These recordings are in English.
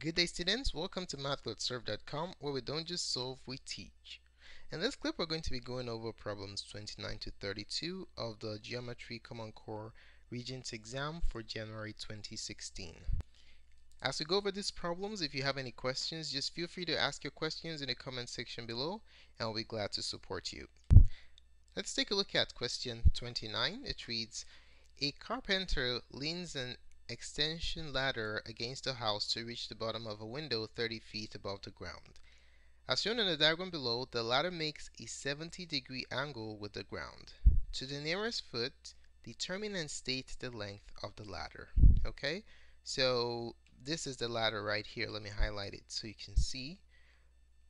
Good day, students. Welcome to Mathgotserved.com, where we don't just solve, we teach. In this clip, we're going to be going over problems 29 to 32 of the Geometry Common Core Regents exam for January 2016. As we go over these problems, if you have any questions, just feel free to ask your questions in the comment section below, and I'll be glad to support you. Let's take a look at question 29. It reads, a carpenter leans an extension ladder against a house to reach the bottom of a window 30 feet above the ground. As shown in the diagram below, the ladder makes a 70-degree angle with the ground. To the nearest foot, determine and state the length of the ladder. Okay, so this is the ladder right here. Let me highlight it so you can see.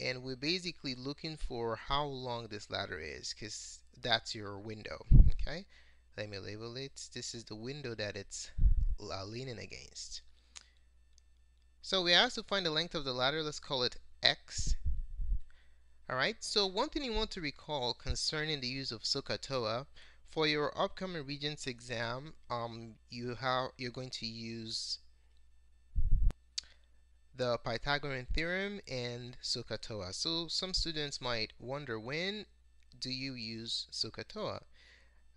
And we're basically looking for how long this ladder is, because that's your window. Okay, let me label it. This is the window that it's leaning against. So we asked to find the length of the ladder. Let's call it x. Alright, so one thing you want to recall concerning the use of Sohcahtoa, for your upcoming Regents exam, you're going to use the Pythagorean Theorem and Sohcahtoa. So some students might wonder, when do you use Sohcahtoa?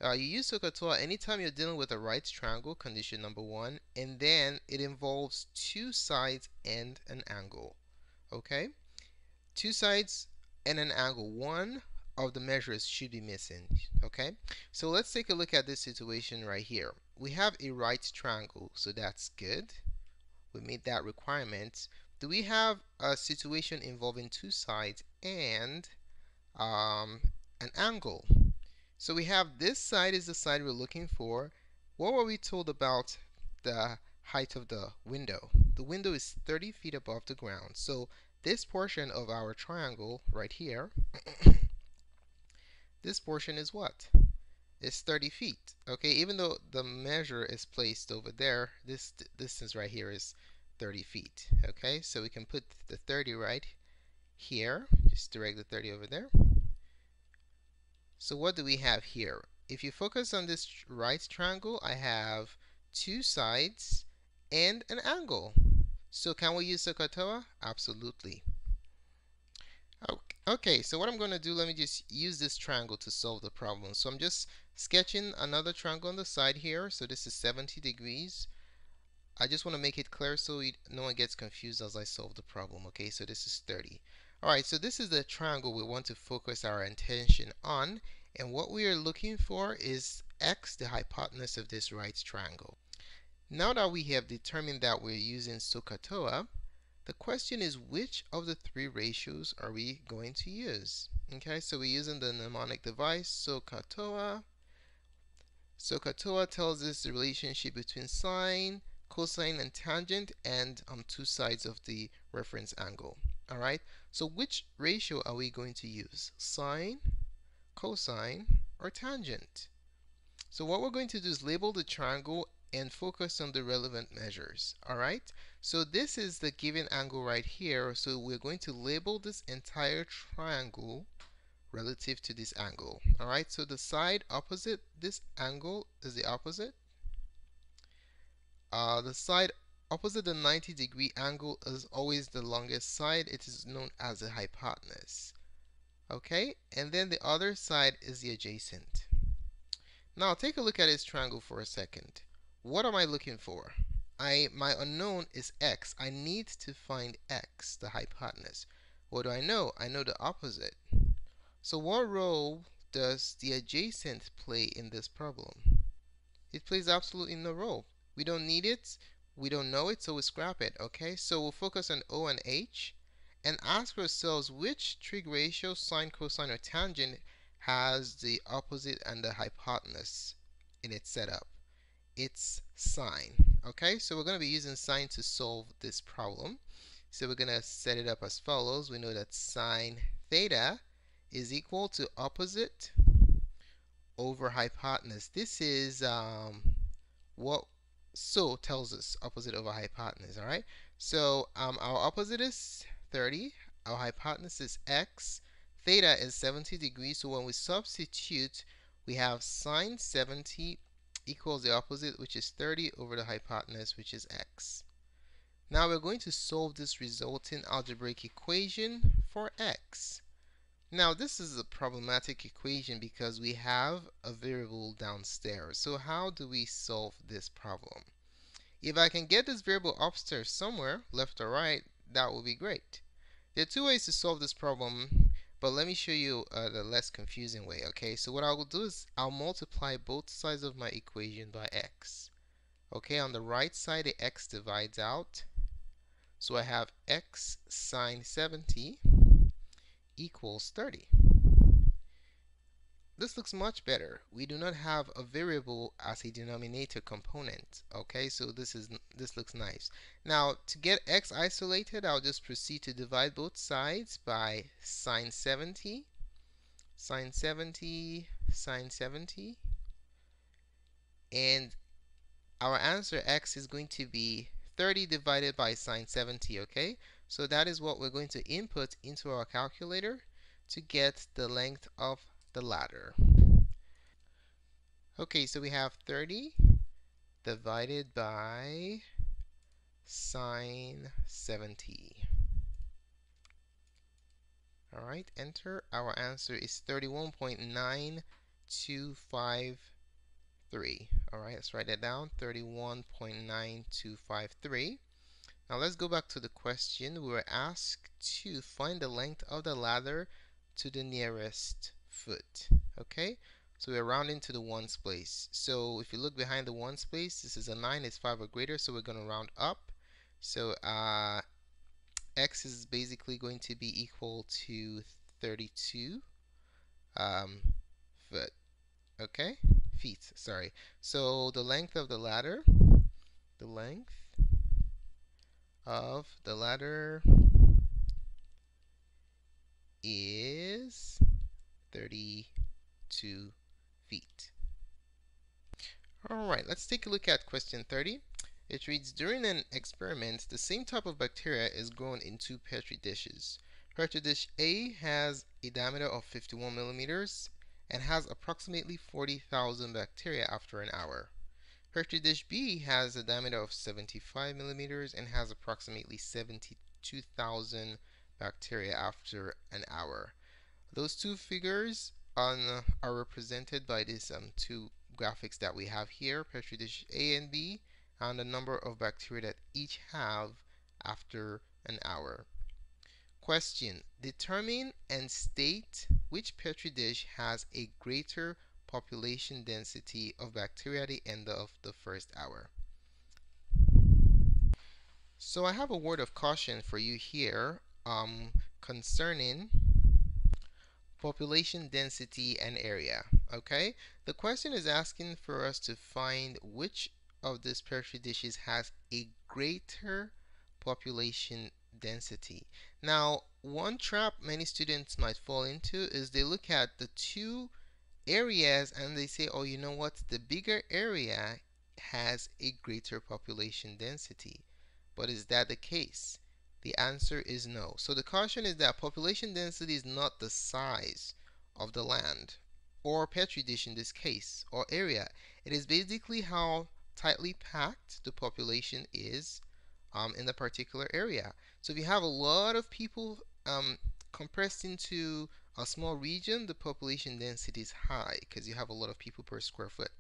You use Sohcahtoa anytime you're dealing with a right triangle, condition number one, and then it involves two sides and an angle. Okay? Two sides and an angle. One of the measures should be missing. Okay? So let's take a look at this situation right here. We have a right triangle, so that's good. We made that requirement. Do we have a situation involving two sides and an angle? So we have this side is the side we're looking for. What were we told about the height of the window? The window is 30 feet above the ground. So this portion of our triangle right here, this portion is what? It's 30 feet. Okay, even though the measure is placed over there, this distance right here is 30 feet. Okay, so we can put the 30 right here. Just direct the 30 over there. So what do we have here? If you focus on this right triangle, I have two sides and an angle. So can we use Sohcahtoa? Absolutely. Okay, so what I'm going to do, let me just use this triangle to solve the problem. So I'm just sketching another triangle on the side here. So this is 70 degrees. I just want to make it clear so no one gets confused as I solve the problem. Okay, so this is 30. Alright, so this is the triangle we want to focus our attention on, and what we are looking for is x, the hypotenuse of this right triangle. Now that we have determined that we're using Sohcahtoa, the question is, which of the three ratios are we going to use? Okay, so we're using the mnemonic device Sohcahtoa. Sohcahtoa tells us the relationship between sine, cosine, and tangent, and two sides of the reference angle. Alright, so which ratio are we going to use? Sine, cosine, or tangent? So what we're going to do is label the triangle and focus on the relevant measures. Alright, so this is the given angle right here, so we're going to label this entire triangle relative to this angle. Alright, so the side opposite this angle is the opposite. The side opposite the 90-degree angle is always the longest side. It is known as the hypotenuse. Okay, and then the other side is the adjacent. Now take a look at this triangle for a second. What am I looking for? My unknown is x. I need to find x, the hypotenuse. What do I know? I know the opposite. So what role does the adjacent play in this problem? It plays absolutely no role. We don't need it, we don't know it, so we scrap it. Okay, so we'll focus on O and H and ask ourselves which trig ratio, sine, cosine, or tangent has the opposite and the hypotenuse in its setup. It's sine. Okay, so we're going to be using sine to solve this problem. So we're going to set it up as follows. We know that sine theta is equal to opposite over hypotenuse. This is what So tells us, opposite over hypotenuse. Alright, so our opposite is 30, our hypotenuse is x, theta is 70 degrees, so when we substitute, we have sine 70 equals the opposite, which is 30, over the hypotenuse, which is x. Now we're going to solve this resulting algebraic equation for x. Now this is a problematic equation because we have a variable downstairs. So how do we solve this problem? If I can get this variable upstairs somewhere, left or right, that would be great. There are two ways to solve this problem, but let me show you the less confusing way, okay? So what I will do is I'll multiply both sides of my equation by x. Okay, on the right side, the x divides out. So I have x sine 70 equals 30. This looks much better. We do not have a variable as a denominator component. Okay, so this looks nice. Now, to get x isolated, I'll just proceed to divide both sides by sine 70, sine 70, sine 70, and our answer x is going to be 30 divided by sine 70, okay? So that is what we're going to input into our calculator to get the length of the ladder. Okay, so we have 30 divided by sine 70. All right, enter. Our answer is 31.9253. All right, let's write that down, 31.9253. Now let's go back to the question. We were asked to find the length of the ladder to the nearest foot. Okay, so we're rounding to the ones place. So if you look behind the ones place, this is a 9, it's 5 or greater, so we're going to round up. So x is basically going to be equal to 32 foot. Okay, feet, sorry. So the length of the ladder, the length of the ladder is 32 feet. Alright, let's take a look at question 30. It reads, during an experiment, the same type of bacteria is grown in two petri dishes. Petri dish A has a diameter of 51 millimeters and has approximately 40,000 bacteria after an hour. Petri dish B has a diameter of 75 millimeters and has approximately 72,000 bacteria after an hour. Those two figures are represented by these two graphics that we have here, Petri dish A and B, and the number of bacteria that each have after an hour. Question: determine and state which Petri dish has a greater population density of bacteria at the end of the first hour. So I have a word of caution for you here concerning population density and area. Okay, the question is asking for us to find which of these petri dishes has a greater population density. Now, one trap many students might fall into is they look at the two areas and they say, oh, you know what, the bigger area has a greater population density. But is that the case? The answer is no. So the caution is that population density is not the size of the land or petri dish in this case or area. It is basically how tightly packed the population is in the particular area. So if you have a lot of people compressed into a small region, the population density is high because you have a lot of people per square foot.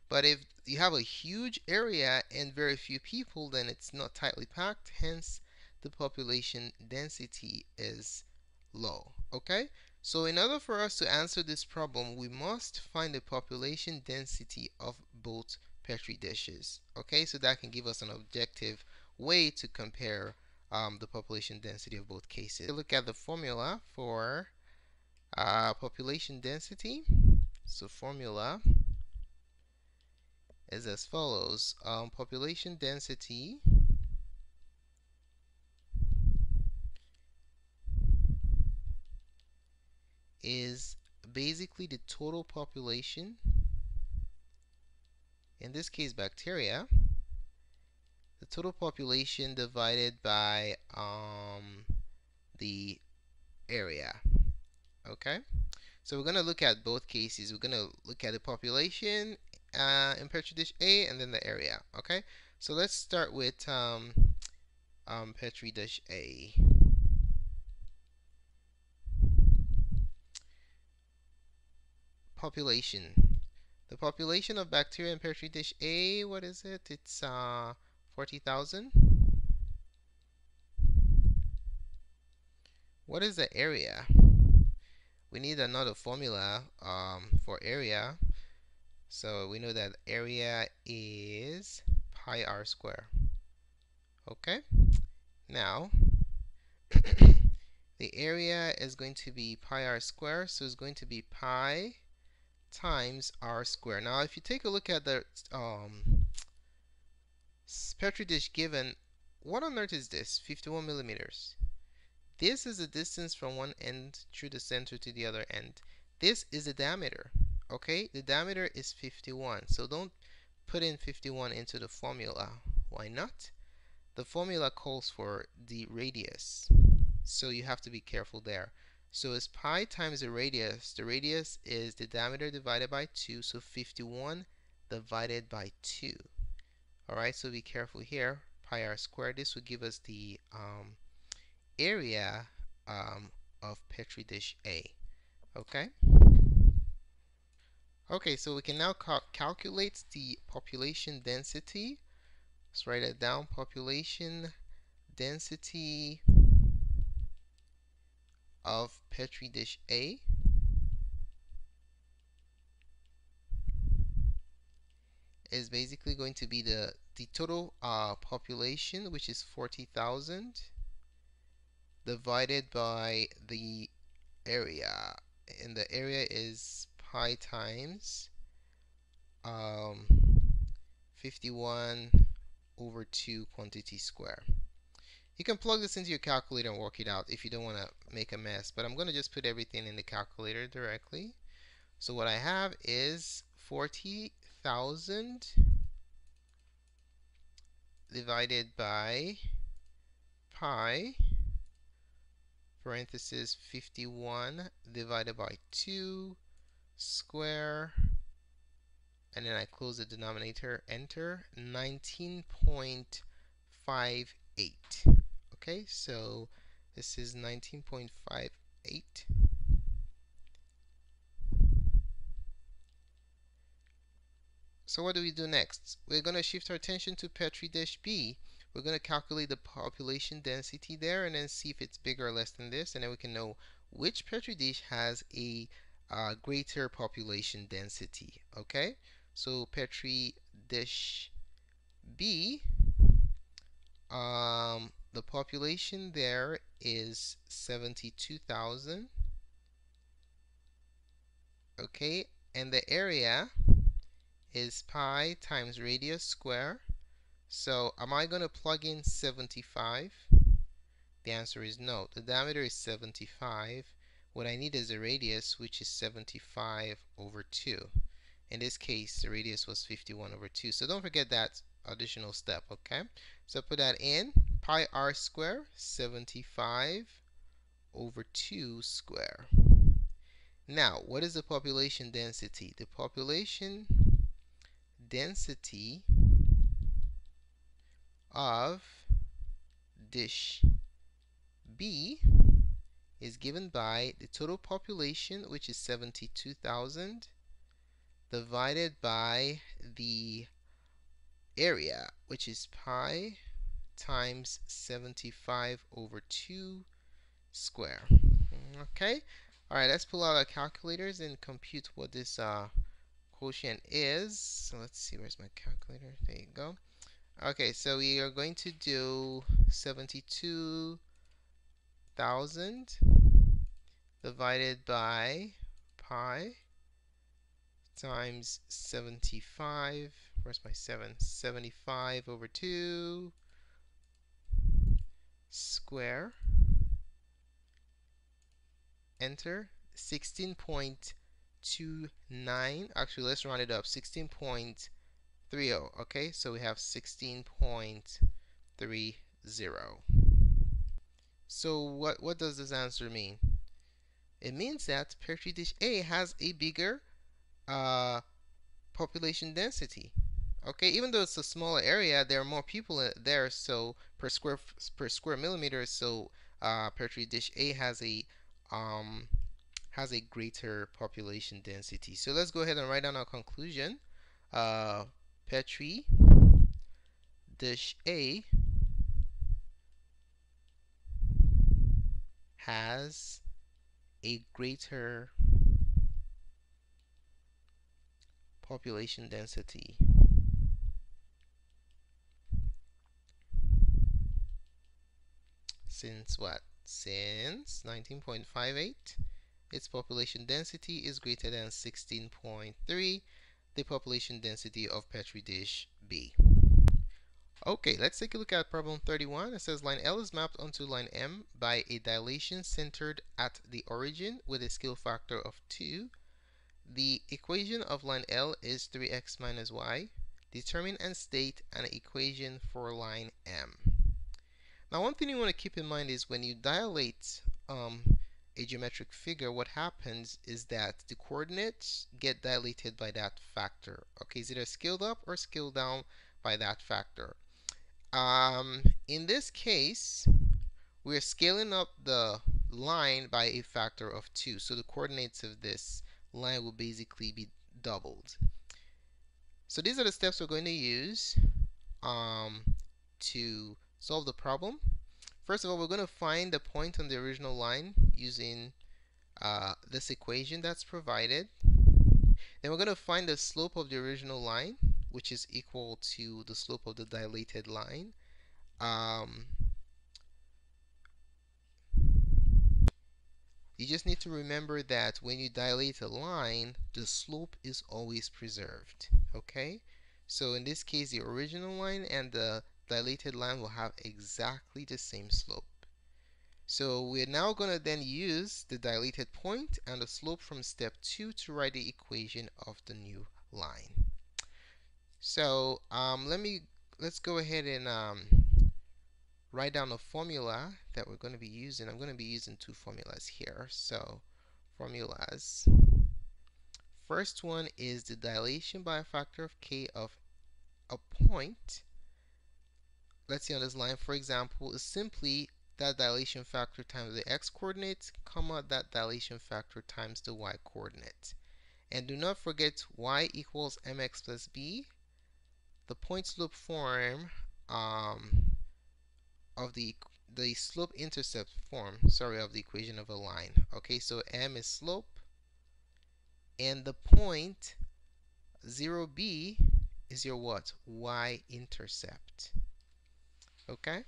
But if you have a huge area and very few people, then it's not tightly packed, hence the population density is low. Okay? So in order for us to answer this problem, we must find the population density of both petri dishes. Okay? So that can give us an objective way to compare the population density of both cases. Look at the formula for population density. So formula is as follows. Population density is basically the total population, in this case bacteria, the total population divided by the area. Okay, so we're going to look at both cases. We're going to look at the population in petri dish A and then the area. Okay, so let's start with Petri dish A. Population. The population of bacteria in Petri dish A, what is it? It's 40,000. What is the area? We need another formula for area. So we know that area is pi r square. Okay? Now, the area is going to be pi r square, so it's going to be pi times r square. Now, if you take a look at the Petri dish given, what on earth is this? 51 millimeters. This is the distance from one end through the center to the other end. This is the diameter. Okay, the diameter is 51. So don't put in 51 into the formula. Why not? The formula calls for the radius. So you have to be careful there. So it's pi times the radius. The radius is the diameter divided by 2. So 51 divided by 2. Alright, so be careful here. Pi r squared. This would give us the area of Petri dish A. Okay? Okay, so we can now calculate the population density. Let's write it down. Population density of Petri dish A is basically going to be the total population, which is 40,000, divided by the area. And the area is pi times 51 over 2 quantity square. You can plug this into your calculator and work it out if you don't want to make a mess, but I'm going to just put everything in the calculator directly. So what I have is 40,000 divided by pi parenthesis 51 divided by 2 square, and then I close the denominator, enter, 19.58. Okay, so this is 19.58. So what do we do next? We're going to shift our attention to Petri dish B. We're going to calculate the population density there and then see if it's bigger or less than this, and then we can know which Petri dish has a greater population density. Okay, so Petri dish B, the population there is 72,000. Okay, and the area is pi times radius square. So am I going to plug in 75? The answer is no. The diameter is 75. What I need is a radius, which is 75 over 2. In this case, the radius was 51 over 2. So don't forget that additional step, okay? So put that in. Pi r square, 75 over 2 square. Now, what is the population density? The population density of dish B is given by the total population, which is 72,000, divided by the area, which is pi times 75 over 2 square. Okay? Alright, let's pull out our calculators and compute what this quotient is. So let's see, where's my calculator? There you go. Okay, so we are going to do 72,000 divided by pi times 75. Where's my 7? 75 over 2 square. Enter. 16.29. Actually, let's round it up. 16.30. Okay, so we have 16.30. So what does this answer mean? It means that Petri dish A has a bigger population density. Okay, even though it's a smaller area, there are more people there, so per square millimeter, so Petri dish A um, has a greater population density. So let's go ahead and write down our conclusion. Petri dish A has a greater population density since what? Since 19.58, its population density is greater than 16.3, the population density of Petri dish B. Okay, let's take a look at problem 31. It says line L is mapped onto line M by a dilation centered at the origin with a scale factor of 2. The equation of line L is 3x minus y. Determine and state an equation for line M. Now, one thing you want to keep in mind is when you dilate a geometric figure, what happens is that the coordinates get dilated by that factor. Okay, it's either scaled up or scaled down by that factor. In this case, we're scaling up the line by a factor of 2. So the coordinates of this line will basically be doubled. So these are the steps we're going to use to solve the problem. First of all, we're going to find the point on the original line using this equation that's provided. Then we're going to find the slope of the original line, which is equal to the slope of the dilated line. You just need to remember that when you dilate a line, the slope is always preserved. Okay? So in this case, the original line and the dilated line will have exactly the same slope. So we're now going to then use the dilated point and the slope from step 2 to write the equation of the new line. So let's go ahead and write down a formula that we're going to be using. I'm going to be using two formulas here. So formulas. First one is the dilation by a factor of k of a point. Let's see on this line, for example, is simply that dilation factor times the x coordinate, comma, that dilation factor times the y coordinate. And do not forget y equals mx plus b. The point slope form of the slope intercept form, of the equation of a line. Okay, so m is slope, and the point 0b is your what? Y intercept. Okay,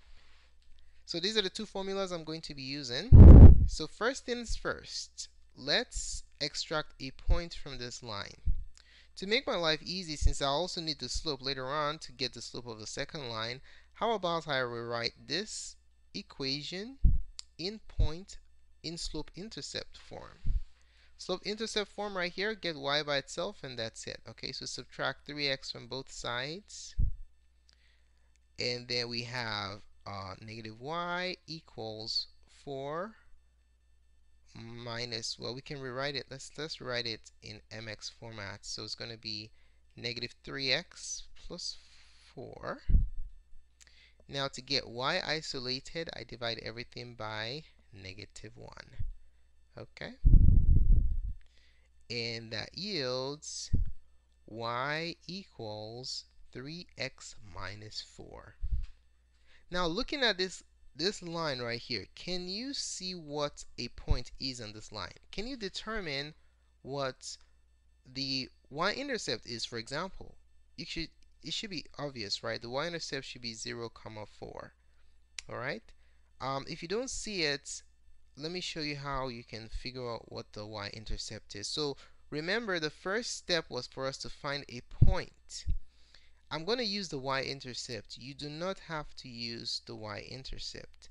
so these are the two formulas I'm going to be using. So first things first, let's extract a point from this line. To make my life easy, since I also need the slope later on to get the slope of the second line, how about I rewrite this equation in slope intercept form. Slope intercept form right here, get y by itself, and that's it. Okay, so subtract 3x from both sides. And then we have negative y equals 4 minus, well, we can rewrite it. Let's write it in mx format. So it's going to be negative 3x plus 4. Now to get y isolated, I divide everything by negative 1. Okay? And that yields y equals 3x minus 4. Now looking at this line right here, can you see what a point is on this line? Can you determine what the y-intercept is, for example? It should be obvious, right? The y-intercept should be 0, 4. Alright? If you don't see it, let me show you how you can figure out what the y-intercept is. So remember, the first step was for us to find a point. I'm going to use the y-intercept. You do not have to use the y-intercept.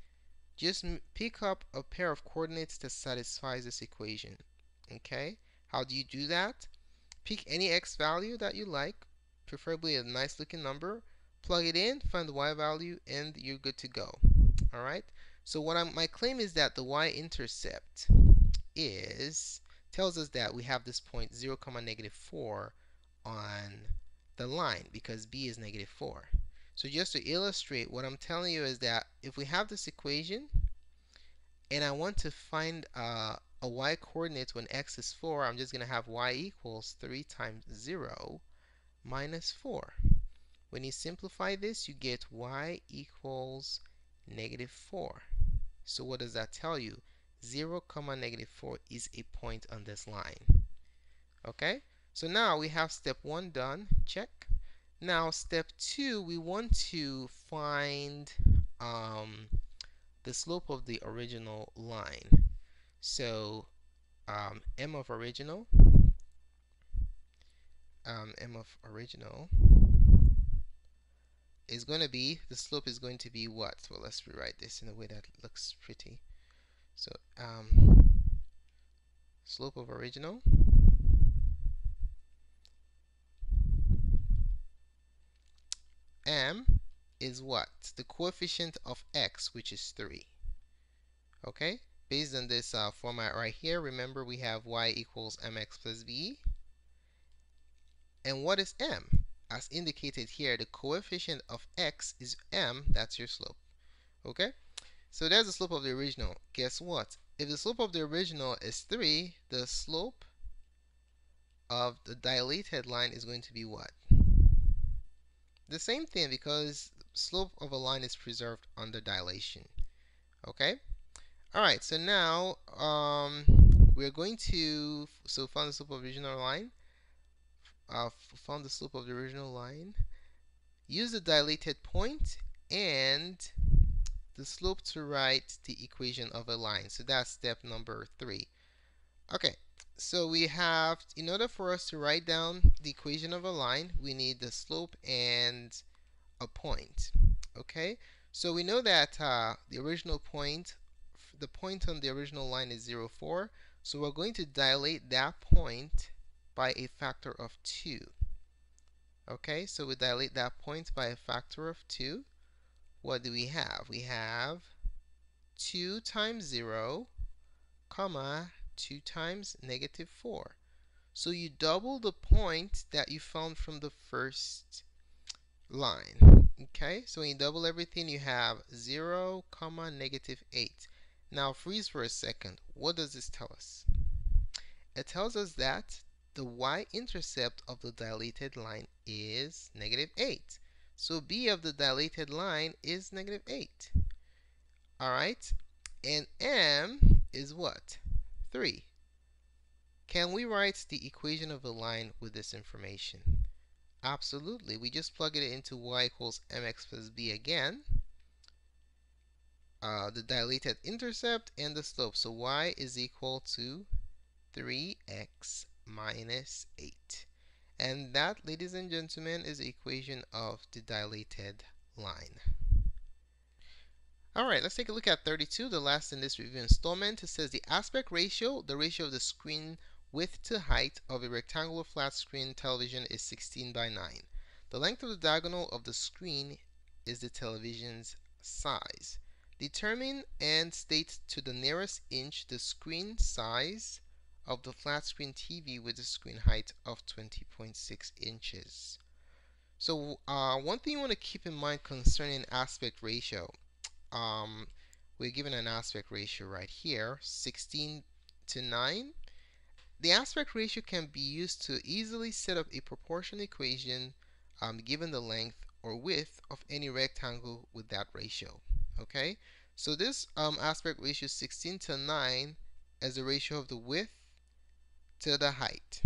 Just pick up a pair of coordinates that satisfies this equation. Okay? How do you do that? Pick any x value that you like, preferably a nice looking number, plug it in, find the y value, and you're good to go. Alright? So my claim is that the y-intercept tells us that we have this point 0, negative 4 on the line because b is negative 4. So just to illustrate, what I'm telling you is that if we have this equation and I want to find a y coordinate when x is 4, I'm just going to have y equals 3 times 0 minus 4. When you simplify this, you get y equals negative 4. So what does that tell you? 0, negative 4 is a point on this line. Okay? So now we have step 1 done. Check. Now step 2, we want to find the slope of the original line. So m of original is going to be, the slope is going to be what? Well, let's rewrite this in a way that looks pretty. So slope of original m is what? The coefficient of x, which is 3. Okay? Based on this format right here, remember we have y equals mx plus b. And what is m? As indicated here, the coefficient of x is m. That's your slope. Okay? So there's the slope of the original. Guess what? If the slope of the original is 3, the slope of the dilated line is going to be what? The same thing, because slope of a line is preserved under dilation. Okay? Alright, so now we're going to find the slope of the original line. Found the slope of the original line. Use the dilated point and the slope to write the equation of a line. So that's step number 3. Okay, so we have, in order for us to write down the equation of a line, we need the slope and a point. Okay, so we know that the original point, the point on the original line is 0, 4. So we're going to dilate that point by a factor of 2. Okay, so we dilate that point by a factor of 2. What do we have? We have 2 times 0, comma, 2 times negative 4. So you double the point that you found from the first line. Okay, so when you double everything, you have 0, comma, negative 8. Now freeze for a second. What does this tell us? It tells us that the y-intercept of the dilated line is negative 8. So b of the dilated line is negative 8. Alright, and m is what? 3. Can we write the equation of a line with this information? Absolutely. We just plug it into y equals mx plus b again. The dilated intercept and the slope. So y is equal to 3x minus 8. And that, ladies and gentlemen, is the equation of the dilated line. Alright, let's take a look at 32, the last in this review installment. It says the aspect ratio, the ratio of the screen width to height of a rectangular flat screen television is 16 by 9. The length of the diagonal of the screen is the television's size. Determine and state to the nearest inch the screen size of the flat screen TV with a screen height of 20.6 inches. So one thing you want to keep in mind concerning aspect ratio, we're given an aspect ratio right here, 16 to 9. The aspect ratio can be used to easily set up a proportion equation given the length or width of any rectangle with that ratio. Okay, so this aspect ratio 16 to 9 is the ratio of the width to the height.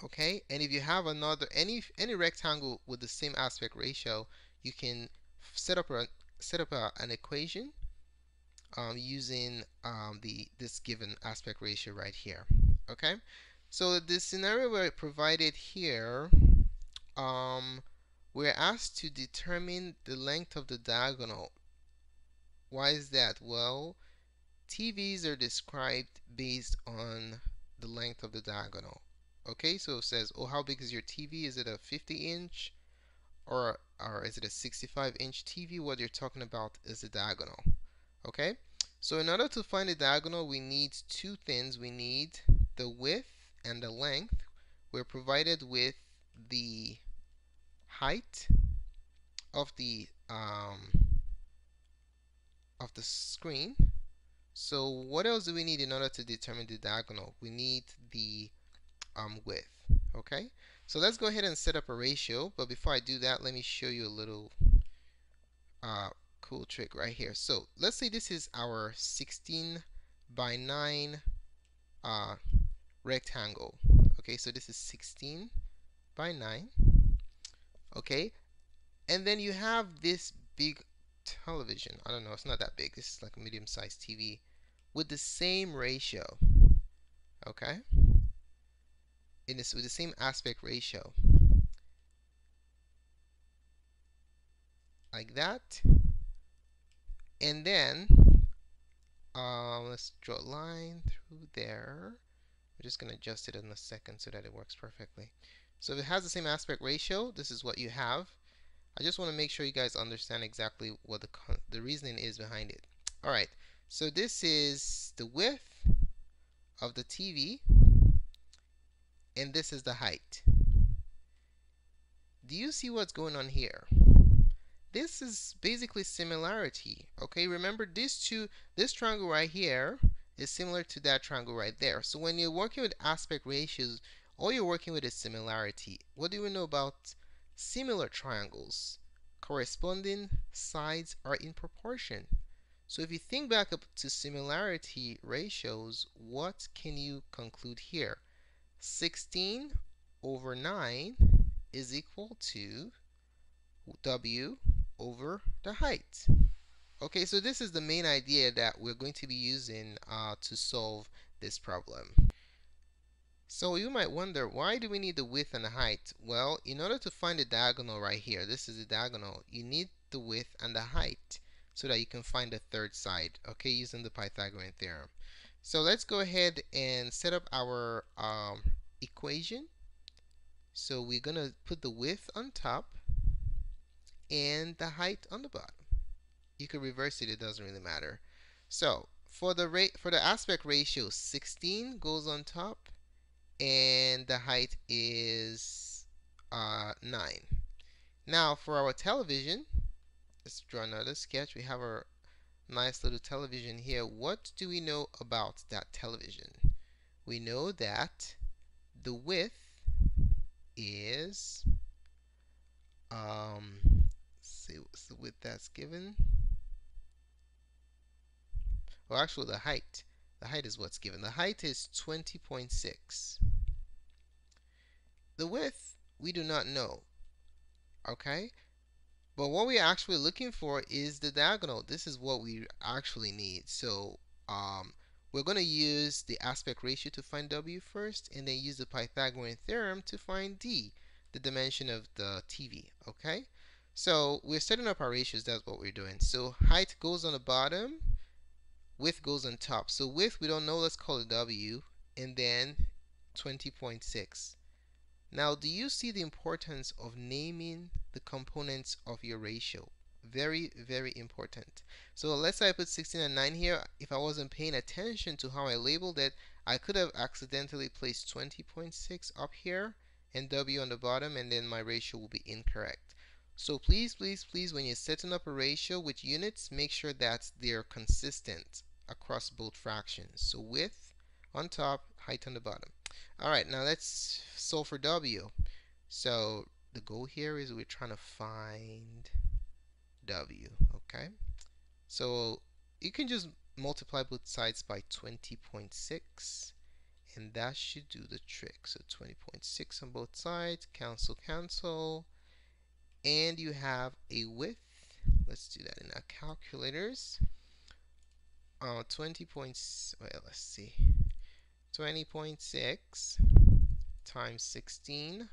Okay, and if you have another any rectangle with the same aspect ratio, you can set up an equation using this given aspect ratio right here. Okay, so the scenario we're provided here, we're asked to determine the length of the diagonal. Why is that? Well, TVs are described based on the length of the diagonal. Okay, so it says, oh, how big is your TV? Is it a 50-inch or is it a 65-inch TV? What you're talking about is the diagonal. Okay, so in order to find the diagonal, we need two things. We need the width and the length. We're provided with the height of the screen. So what else do we need in order to determine the diagonal? We need the width. Okay, so let's go ahead and set up a ratio. But before I do that, let me show you a little uh, cool trick right here. So let's say this is our 16 by 9 uh, rectangle. Okay, so this is 16 by 9. Okay, and then you have this big television. I don't know, it's not that big. This is like a medium-sized TV with the same ratio. Okay, with the same aspect ratio, like that. And then let's draw a line through there. We're just going to adjust it in a second so that it works perfectly. So if it has the same aspect ratio, this is what you have. I just want to make sure you guys understand exactly what the reasoning is behind it. All right, so this is the width of the TV, and this is the height. Do you see what's going on here? This is basically similarity. Okay, remember this triangle right here is similar to that triangle right there. So when you're working with aspect ratios, all you're working with is similarity. What do we know about similar triangles? Corresponding sides are in proportion. So if you think back up to similarity ratios, what can you conclude here? 16 over 9 is equal to W over the height. Okay, so this is the main idea that we're going to be using to solve this problem. So you might wonder, why do we need the width and the height? Well, in order to find the diagonal right here, this is the diagonal, you need the width and the height so that you can find the third side, okay, using the Pythagorean theorem. So let's go ahead and set up our equation. So we're going to put the width on top and the height on the bottom. You could reverse it, it doesn't really matter. So for the aspect ratio, 16 goes on top and the height is 9. Now for our television, let's draw another sketch. We have our nice little television here. What do we know about that television? We know that the width is see what's the width that's given. Well, actually the height. The height is what's given. The height is 20.6. The width we do not know. Okay? But what we're actually looking for is the diagonal. This is what we actually need. So we're going to use the aspect ratio to find W first, and then use the Pythagorean theorem to find D, the dimension of the TV. Okay? So we're setting up our ratios. That's what we're doing. So height goes on the bottom, width goes on top. So width we don't know. Let's call it W, and then 20.6. Now, do you see the importance of naming the components of your ratio? Very, very important. So let's say I put 16 and 9 here. If I wasn't paying attention to how I labeled it, I could have accidentally placed 20.6 up here and W on the bottom, and then my ratio will be incorrect. So please, please, please, when you're setting up a ratio with units, make sure that they're consistent across both fractions. So width on top, height on the bottom. Alright, now let's solve for W. So the goal here is we're trying to find W, okay? So you can just multiply both sides by 20.6 and that should do the trick. So 20.6 on both sides, cancel, cancel, and you have a width. Let's do that in our calculators. 20 points, well, let's see. 20.6 times 16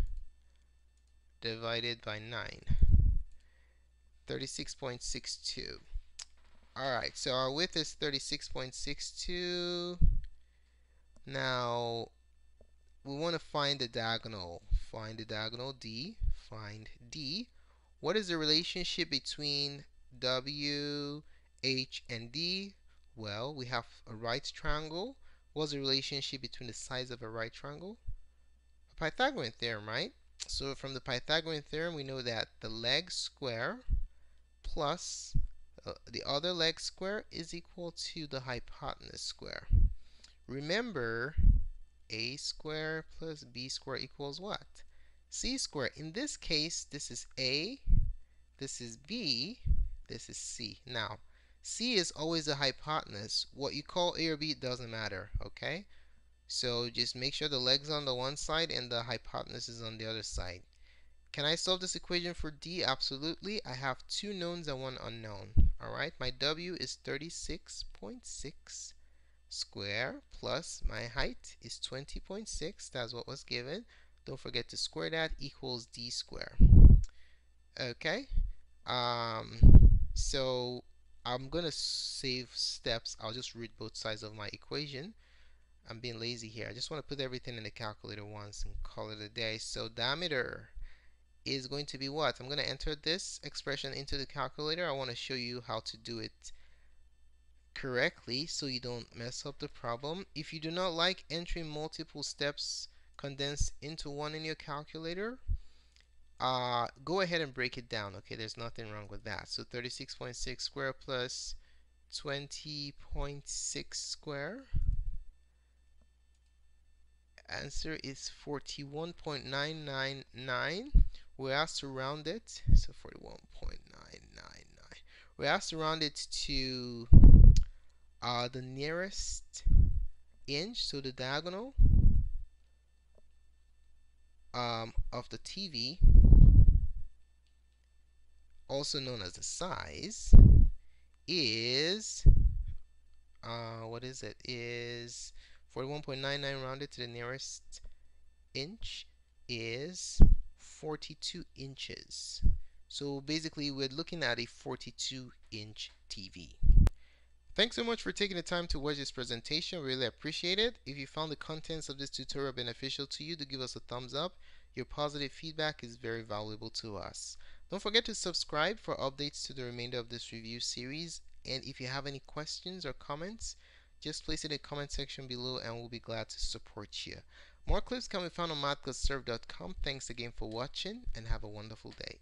divided by 9. 36.62. Alright, so our width is 36.62. Now, we want to find the diagonal. Find the diagonal D. Find D. What is the relationship between W, H, and D? Well, we have a right triangle. What's the relationship between the sides of a right triangle? A Pythagorean theorem, right? So from the Pythagorean theorem, we know that the leg square plus the other leg square is equal to the hypotenuse square. Remember, a square plus b square equals what? C square. In this case, this is a, this is b, this is c. Now, c is always the hypotenuse. What you call a or b doesn't matter, okay? So just make sure the leg's on the one side and the hypotenuse is on the other side. Can I solve this equation for D? Absolutely. I have two knowns and one unknown. Alright, my W is 36.6 square plus my height is 20.6. That's what was given. Don't forget to square that, equals D square. Okay, so I'm gonna save steps. I'll just read both sides of my equation. I'm being lazy here. I just want to put everything in the calculator once and call it a day. So diameter is going to be what? I'm going to enter this expression into the calculator. I want to show you how to do it correctly so you don't mess up the problem. If you do not like entering multiple steps condensed into one in your calculator, go ahead and break it down. Okay, there's nothing wrong with that. So 36.6 square plus 20.6 square. Answer is 41.999. We're asked to round it, so 41.999. We're asked to round it to the nearest inch, so the diagonal of the TV, also known as the size, is what is it? Is 41.99 rounded to the nearest inch is 42 inches. So basically we're looking at a 42-inch TV. Thanks so much for taking the time to watch this presentation. We really appreciate it. If you found the contents of this tutorial beneficial to you, do give us a thumbs up. Your positive feedback is very valuable to us. Don't forget to subscribe for updates to the remainder of this review series. And if you have any questions or comments, just place it in the comment section below and we'll be glad to support you. More clips can be found on Mathgotserved.com. Thanks again for watching and have a wonderful day.